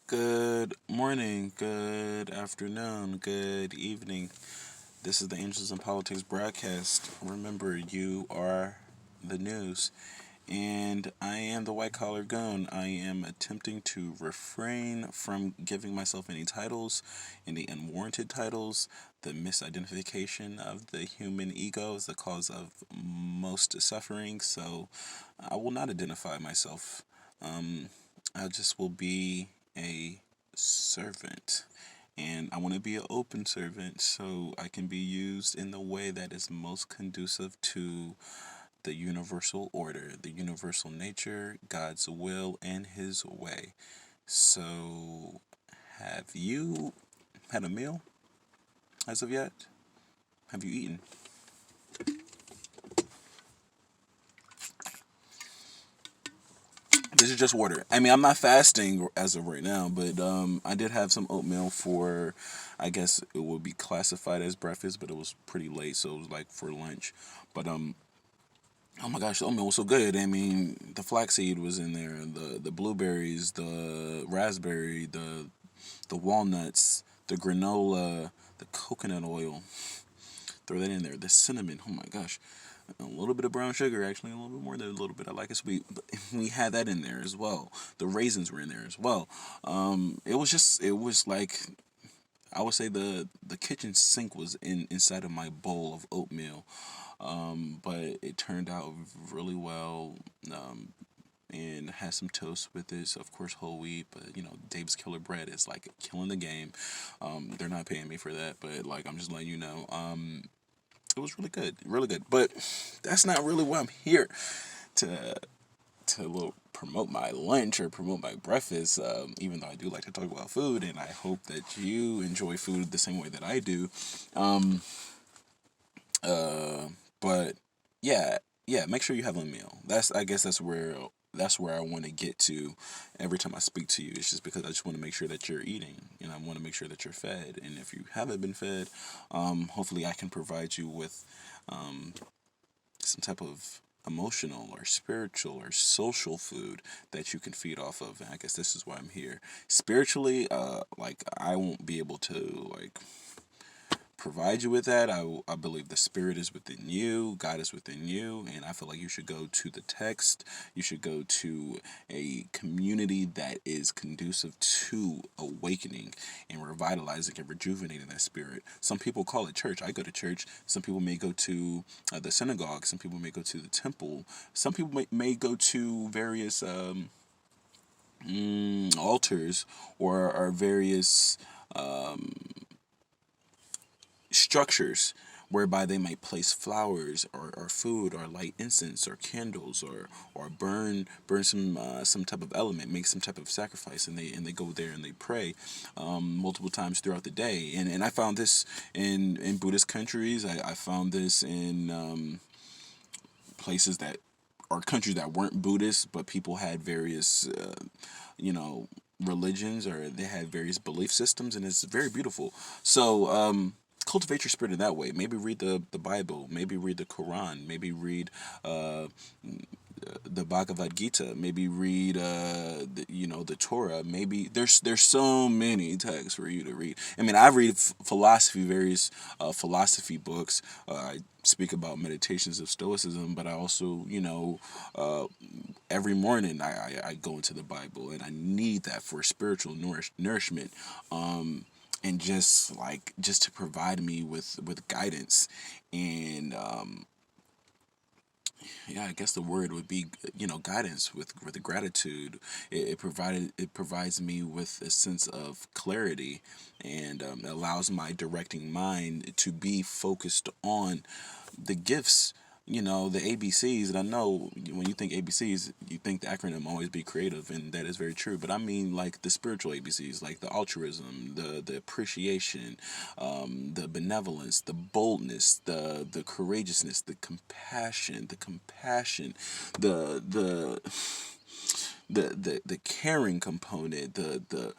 Good morning, good afternoon, good evening. This is the Angels in Politics broadcast. Remember, you are the news, and I am the white collar goon. I am attempting to refrain from giving myself any titles, any unwarranted titles. The misidentification of the human ego is the cause of most suffering, so I will not identify myself. Um, I just will be a servant. And I want to be an open servant so I can be used in the way that is most conducive to the universal order, the universal nature, God's will, and His way. So, have you had a meal as of yet? Have you eaten? This is just water. I mean, I'm not fasting as of right now, but I did have some oatmeal for, I guess it would be classified as breakfast, but it was pretty late, so it was like for lunch. But oh my gosh, the oatmeal was so good. I mean, the flaxseed was in there, the blueberries, the raspberry, the walnuts, the granola, the coconut oil. Throw that in there. The cinnamon. Oh my gosh. A little bit of brown sugar, actually, a little bit more than a little bit. I like it sweet. But we had that in there as well. The raisins were in there as well. It was like, I would say the kitchen sink was inside of my bowl of oatmeal. But it turned out really well. And had some toast with this, of course, whole wheat. But Dave's Killer Bread is like killing the game. They're not paying me for that, but like I'm just letting you know. It was really good, really good. But that's not really why I'm here to promote my lunch or promote my breakfast. Even though I do like to talk about food, and I hope that you enjoy food the same way that I do. Um, but yeah, yeah. Make sure you have a meal. I guess that's where I want to get to every time I speak to you. It's just because I just want to make sure that you're eating, and I want to make sure that you're fed. And if you haven't been fed, hopefully I can provide you with um, some type of emotional or spiritual or social food that you can feed off of. And I guess this is why I'm here. Spiritually, like I won't be able to like provide you with that. I believe the Spirit is within you, God is within you, and I feel like you should go to the text. You should go to a community that is conducive to awakening and revitalizing and rejuvenating that spirit. Some people call it church. I go to church. Some people may go to the synagogue. Some people may go to the temple. Some people may go to various altars or various structures whereby they might place flowers or food or light incense or candles or burn some type of element, make some type of sacrifice, and they go there and they pray multiple times throughout the day. And I found this in Buddhist countries. I found this in places that or countries that weren't Buddhist, but people had various you know religions, or they had various belief systems, and it's very beautiful. So cultivate your spirit in that way. Maybe read the Bible, maybe read the Quran, maybe read uh, the Bhagavad Gita, maybe read the Torah. Maybe there's so many texts for you to read. I mean, I read philosophy, various philosophy books. I speak about meditations of stoicism, but I also uh, every morning I go into the Bible, and I need that for spiritual nourishment. And just to provide me with guidance. And yeah, I guess the word would be guidance with the gratitude. It provides me with a sense of clarity, and it allows my directing mind to be focused on the gifts, the ABCs. And I know when you think ABCs, you think the acronym always be creative, and that is very true. But I mean like the spiritual ABCs, like the altruism, the appreciation, the benevolence, the boldness, the courageousness, the compassion, the the caring component, the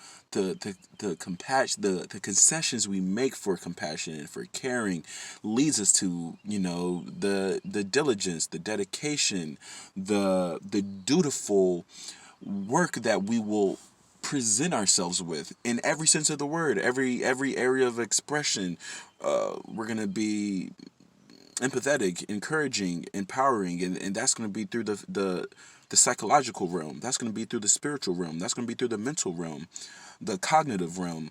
compassion, the concessions we make for compassion and for caring leads us to the diligence, the dedication, the dutiful work that we will present ourselves with in every sense of the word, every area of expression. We're gonna be empathetic, encouraging, empowering, and that's gonna be through the psychological realm. That's gonna be through the spiritual realm. That's gonna be through the mental realm, the cognitive realm,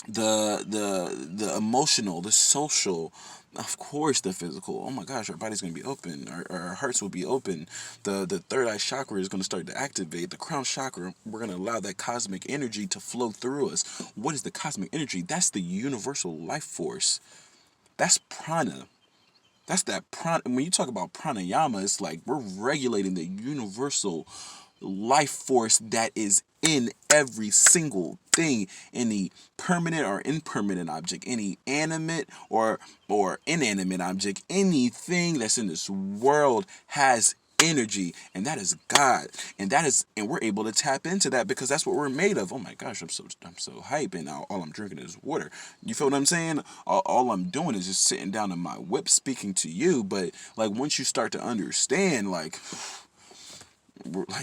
the emotional, the social, of course the physical. Oh my gosh, our body's gonna be open, our hearts will be open. The third eye chakra is gonna start to activate. The crown chakra, we're gonna allow that cosmic energy to flow through us. What is the cosmic energy? That's the universal life force. That's prana. That's that prana. When you talk about pranayama, it's like we're regulating the universal life force that is in every single thing, any permanent or impermanent object, any animate or inanimate object, anything that's in this world has energy, and that is God, and we're able to tap into that because that's what we're made of. Oh my gosh, I'm so hype, and all I'm drinking is water. You feel what I'm saying? All I'm doing is just sitting down in my whip speaking to you, but like once you start to understand, like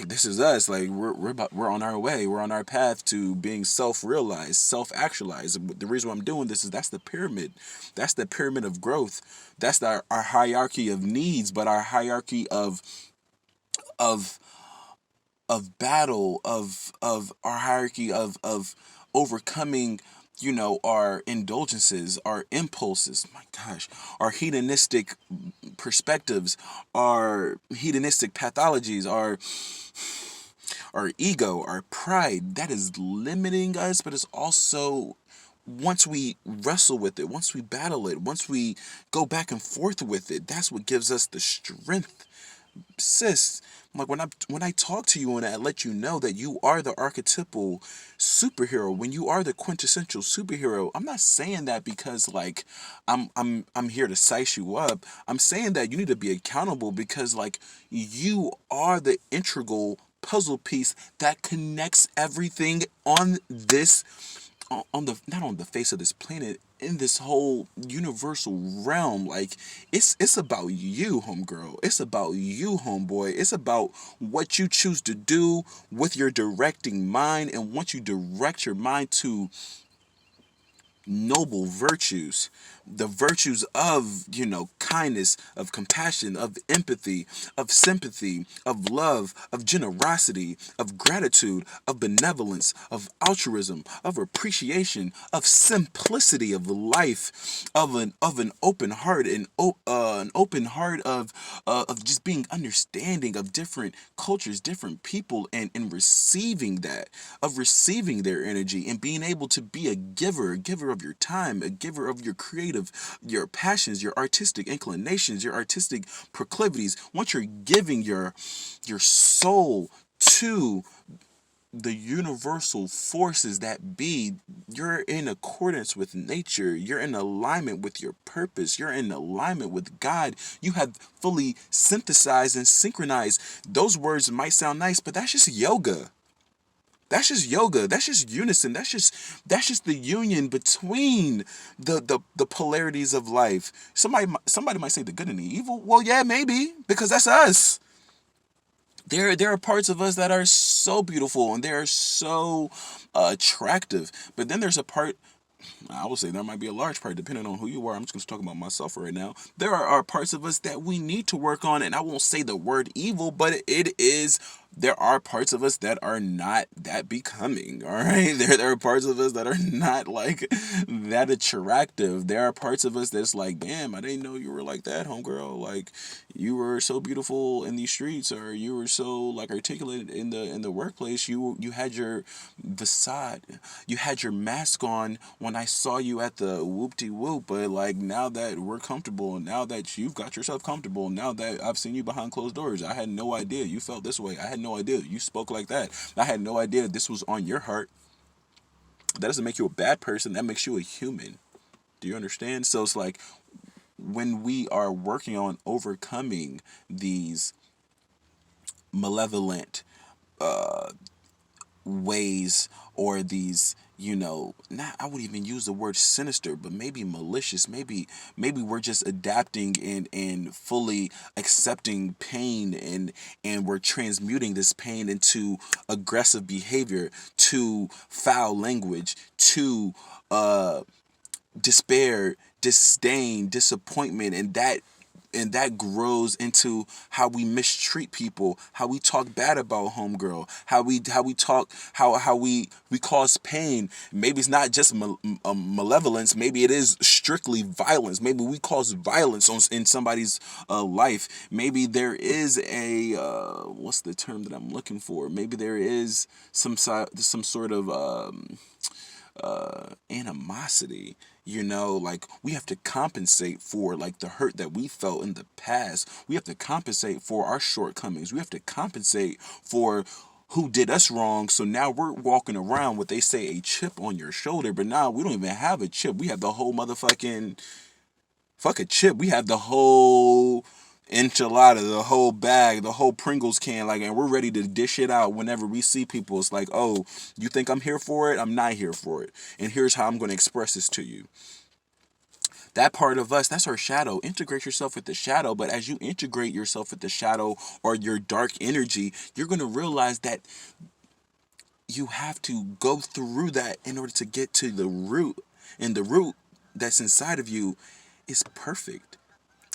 this is us, like we're on our way, we're on our path to being self-realized, self-actualized. The reason why I'm doing this is that's the pyramid of growth. That's our hierarchy of needs, but our hierarchy of battle, of our hierarchy of overcoming, our indulgences, our impulses, my gosh, our hedonistic perspectives, our hedonistic pathologies, our ego, our pride, that is limiting us, but it's also, once we wrestle with it, once we battle it, once we go back and forth with it, that's what gives us the strength. Sis, like when I talk to you and I let you know that you are the archetypal superhero, when you are the quintessential superhero, I'm not saying that because like I'm here to size you up. I'm saying that you need to be accountable because like you are the integral puzzle piece that connects everything on this, on the, not on the face of this planet, in this whole universal realm. Like it's about you, homegirl. It's about you, homeboy. It's about what you choose to do with your directing mind, and once you direct your mind to noble virtues, the virtues of, kindness, of compassion, of empathy, of sympathy, of love, of generosity, of gratitude, of benevolence, of altruism, of appreciation, of simplicity of life, of an open heart, an open heart of just being understanding of different cultures, different people, and receiving that, of receiving their energy and being able to be a giver of your time, a giver of your creative, your passions, your artistic inclinations, your artistic proclivities. Once you're giving your soul to the universal forces that be, you're in accordance with nature, you're in alignment with your purpose, you're in alignment with God. You have fully synthesized and synchronized. Those words might sound nice, but that's just yoga. That's just yoga. That's just unison. That's just the union between the polarities of life. Somebody might say the good and the evil. Well, yeah, maybe, because that's us. There are parts of us that are so beautiful and they are so attractive. But then there's a part, I would say there might be a large part, depending on who you are. I'm just going to talk about myself right now. There are parts of us that we need to work on, and I won't say the word evil, but it is. There are parts of us that are not that becoming. All right, there are parts of us that are not like that attractive. There are parts of us that's like, damn, I didn't know you were like that, homegirl. Like, you were so beautiful in these streets, or you were so like articulate in the workplace. You had your facade, you had your mask on when I saw you at the whoop de whoop, but like now that we're comfortable, now that you've got yourself comfortable, now that I've seen you behind closed doors, I had no idea you felt this way. I had no idea you spoke like that. I had no idea that this was on your heart. That doesn't make you a bad person. That makes you a human. Do you understand? So it's like when we are working on overcoming these malevolent ways, or these not, I would even use the word sinister, but maybe malicious. Maybe we're just adapting and fully accepting pain, and we're transmuting this pain into aggressive behavior, to foul language, to despair, disdain, disappointment, and that grows into how we mistreat people, how we talk bad about homegirl, how we talk, how we cause pain. Maybe it's not just malevolence. Maybe it is strictly violence. Maybe we cause violence in somebody's life. Maybe there is a what's the term that I'm looking for? Maybe there is some sort of animosity. Like, we have to compensate for, like, the hurt that we felt in the past. We have to compensate for our shortcomings. We have to compensate for who did us wrong. So now we're walking around with, they say, a chip on your shoulder, but now we don't even have a chip. We have the whole motherfucking, fuck a chip. We have the whole enchilada, the whole bag, the whole Pringles can, like, and we're ready to dish it out whenever we see people. It's like, oh, you think I'm here for it? I'm not here for it. And here's how I'm going to express this to you. That part of us, that's our shadow. Integrate yourself with the shadow. But as you integrate yourself with the shadow or your dark energy, you're going to realize that you have to go through that in order to get to the root. And the root that's inside of you is perfect.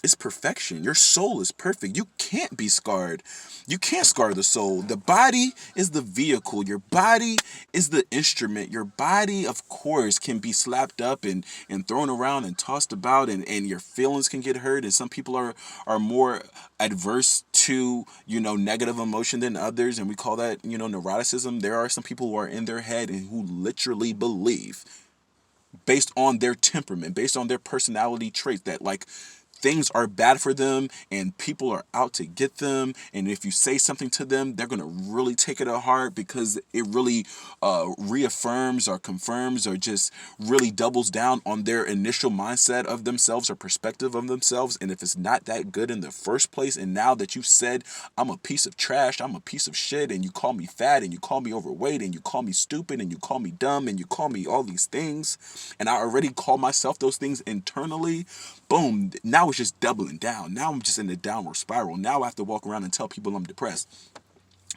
It's perfection. Your soul is perfect. You can't be scarred. You can't scar the soul. The body is the vehicle. Your body is the instrument. Your body, of course, can be slapped up and thrown around and tossed about, and your feelings can get hurt. And some people are more adverse to, negative emotion than others. And we call that, neuroticism. There are some people who are in their head and who literally believe, based on their temperament, based on their personality traits, that, like, things are bad for them and people are out to get them. And if you say something to them, they're going to really take it to heart, because it really reaffirms or confirms or just really doubles down on their initial mindset of themselves or perspective of themselves. And if it's not that good in the first place, and now that you've said, I'm a piece of trash, I'm a piece of shit, and you call me fat, and you call me overweight, and you call me stupid, and you call me dumb, and you call me all these things, and I already call myself those things internally, boom, now it's just doubling down. Now I'm just in a downward spiral. Now I have to walk around and tell people I'm depressed.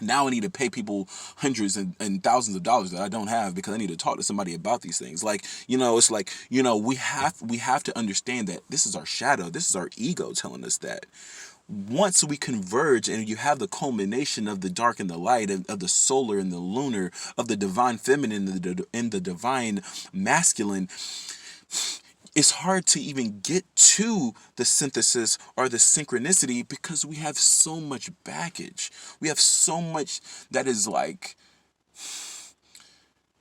Now I need to pay people hundreds and thousands of dollars that I don't have, because I need to talk to somebody about these things. Like, it's like, we have to understand that this is our shadow. This is our ego telling us that. Once we converge and you have the culmination of the dark and the light, of the solar and the lunar, of the divine feminine and the divine masculine, it's hard to even get to the synthesis or the synchronicity, because we have so much baggage. We have so much that is, like,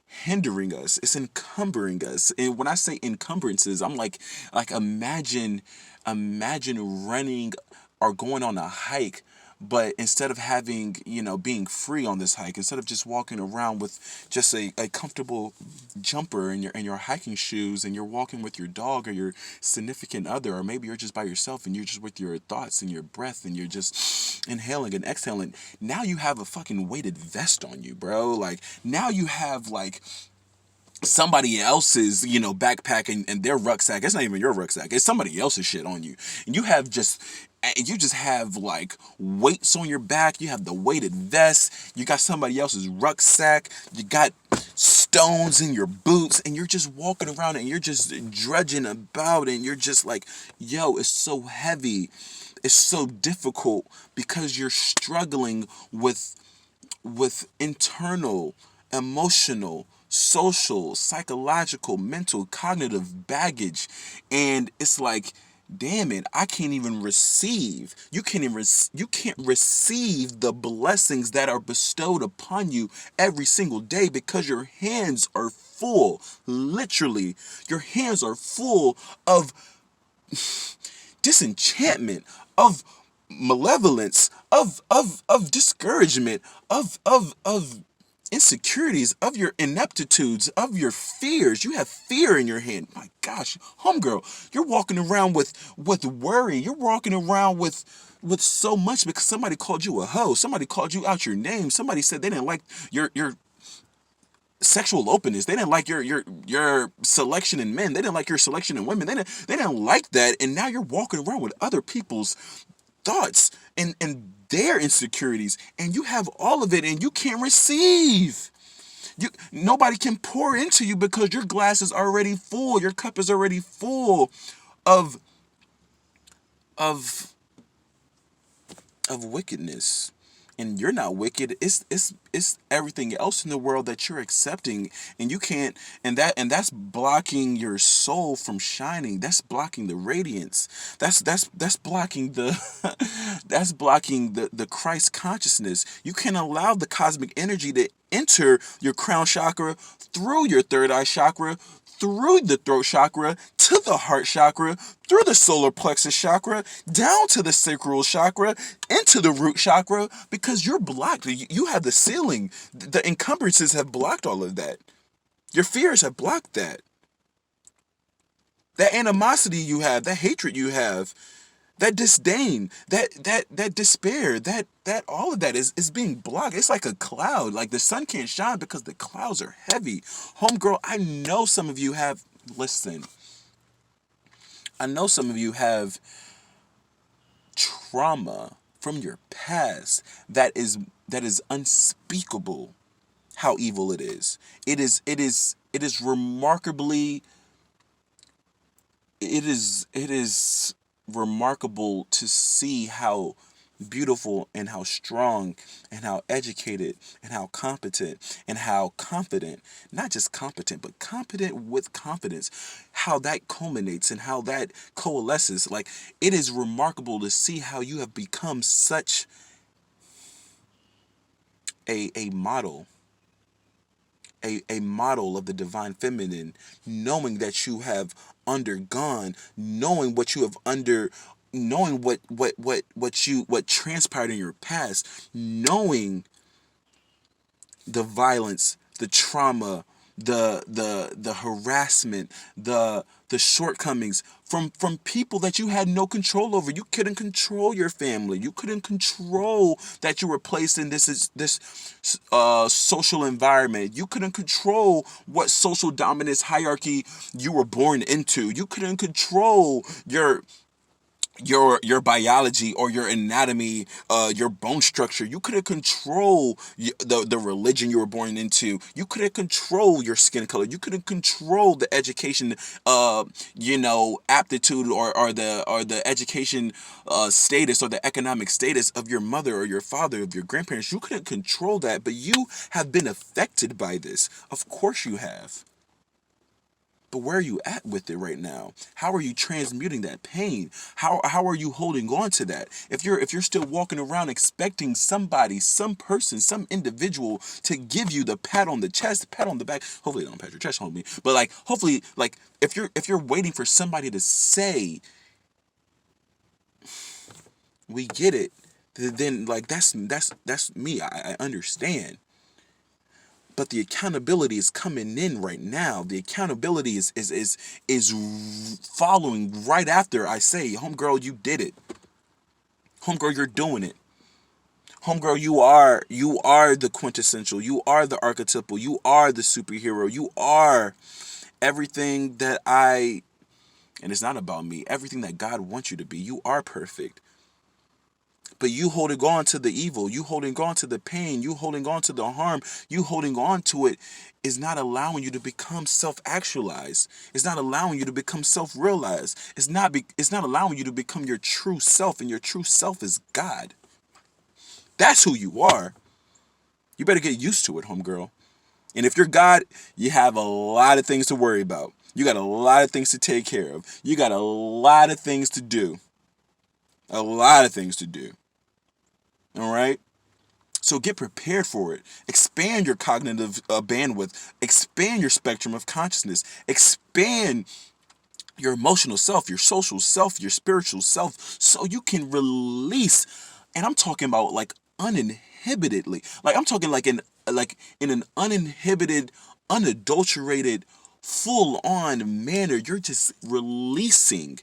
hindering us. It's encumbering us. And when I say encumbrances, I'm like imagine running or going on a hike, but instead of having, being free on this hike, instead of just walking around with just a comfortable jumper and your hiking shoes, and you're walking with your dog or your significant other, or maybe you're just by yourself and you're just with your thoughts and your breath, and you're just inhaling and exhaling. Now you have a fucking weighted vest on you, bro. Like, now you have, like, somebody else's, backpack and their rucksack. It's not even your rucksack. It's somebody else's shit on you. And you just have, like, weights on your back. You have the weighted vest. You got somebody else's rucksack. You got stones in your boots, and you're just walking around and you're just drudging about, and you're just like, yo, it's so heavy. It's so difficult, because you're struggling with internal, emotional, social, psychological, mental, cognitive baggage. And it's like, damn it, I can't even receive. You can't receive the blessings that are bestowed upon you every single day, because your hands are full. Literally, your hands are full of disenchantment, of malevolence, of discouragement, of insecurities, of your ineptitudes, of your fears. You have fear in your hand. My gosh, homegirl, you're walking around with worry. You're walking around with so much, because somebody called you a hoe. Somebody called you out your name. Somebody said they didn't like your sexual openness. They didn't like your selection in men. They didn't like your selection in women. They didn't like that. And now you're walking around with other people's thoughts and their insecurities, and you have all of it, and you can't receive. Nobody can pour into you because your glass is already full. Your cup is already full of of of wickedness. And you're not wicked. It's everything else in the world that you're accepting, and you can't. And that's blocking your soul from shining. That's blocking the radiance. That's blocking the that's blocking the Christ consciousness. You can't allow the cosmic energy to enter your crown chakra, through your third eye chakra, through the throat chakra, to the heart chakra, through the solar plexus chakra, down to the sacral chakra, into the root chakra, because you're blocked. You have the ceiling. The encumbrances have blocked all of that. Your fears have blocked that. That animosity you have, that hatred you have, that disdain, that despair, that all of that is being blocked. It's like a cloud. Like the sun can't shine because the clouds are heavy. Homegirl, I know some of you have, listen, I know some of you have trauma from your past that is unspeakable how evil it is. It is remarkably it is remarkable to see how beautiful and how strong and how educated and how competent and how confident, not just competent but competent with confidence, how that culminates and how that coalesces. Like, it is remarkable to see how you have become such a model, a model of the divine feminine, knowing that you have undergone, knowing what you have knowing what transpired in your past, knowing the violence, the trauma, the harassment, the shortcomings from people that you had no control over. You couldn't control your family. You couldn't control that you were placed in this social environment. You couldn't control what social dominance hierarchy you were born into. You couldn't control your biology or your anatomy, your bone structure. You couldn't control the religion you were born into. You couldn't control your skin color. You couldn't control the education, aptitude, or the education status, or the economic status of your mother or your father, of your grandparents. You couldn't control that, but you have been affected by this. Of course you have. But where are you at with it right now? How are you transmuting that pain? How are you holding on to that? If you're still walking around expecting somebody, some person, some individual to give you the pat on the chest, pat on the back. Hopefully they don't pat your chest, homie. But like, hopefully, like, if you're waiting for somebody to say, we get it, then like that's me. I understand. But the accountability is coming in right now. The accountability is following right after I say, homegirl, you did it. Homegirl, you're doing it. Homegirl, you are the quintessential. You are the archetypal. You are the superhero. You are everything that and it's not about me, everything that God wants you to be. You are perfect. But you holding on to the evil, you holding on to the pain, you holding on to the harm, you holding on to it is not allowing you to become self-actualized. It's not allowing you to become self-realized. It's not allowing you to become your true self, and your true self is God. That's who you are. You better get used to it, homegirl. And if you're God, you have a lot of things to worry about. You got a lot of things to take care of. You got a lot of things to do. A lot of things to do. All right? So get prepared for it. Expand your cognitive bandwidth. Expand your spectrum of consciousness. Expand your emotional self, your social self, your spiritual self, so you can release. And I'm talking about like uninhibitedly. Like, I'm talking like in an uninhibited, unadulterated, full on manner. You're just releasing,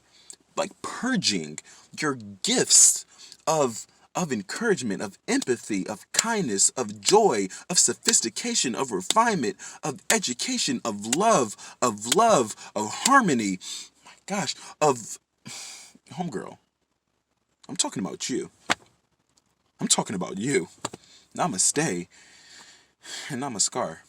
like purging your gifts of of encouragement, of empathy, of kindness, of joy, of sophistication, of refinement, of education, of harmony. My gosh, of homegirl. I'm talking about you. I'm talking about you. Namaste and namaskar.